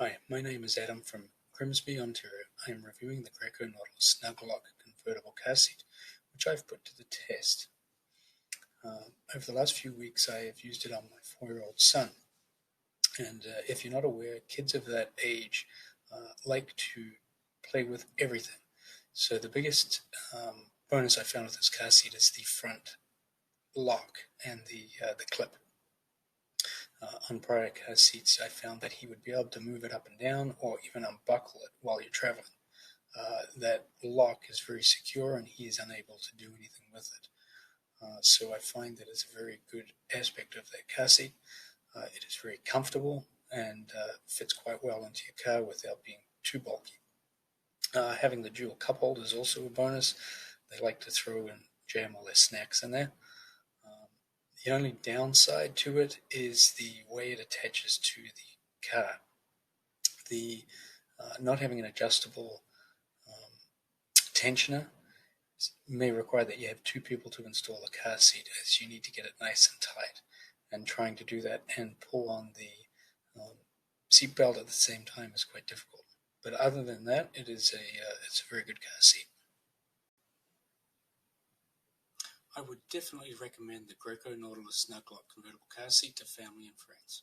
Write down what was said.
Hi, my name is Adam from Grimsby, Ontario. I am reviewing the Graco Nautilus SnugLock convertible car seat, which I've put to the test. Over the last few weeks, I have used it on my 4-year-old son. And if you're not aware, kids of that age like to play with everything. So the biggest bonus I found with this car seat is the front lock and the clip. On prior car seats, I found that he would be able to move it up and down or even unbuckle it while you're traveling. That lock is very secure and he is unable to do anything with it. So I find that it's a very good aspect of that car seat. It is very comfortable and fits quite well into your car without being too bulky. Having the dual cup holder is also a bonus. They like to throw and jam all their snacks in there. The only downside to it is the way it attaches to the car. The not having an adjustable tensioner may require that you have two people to install the car seat, as you need to get it nice and tight. And trying to do that and pull on the seat belt at the same time is quite difficult. But other than that, it's a very good car seat. I would definitely recommend the Graco Nautilus SnugLock convertible car seat to family and friends.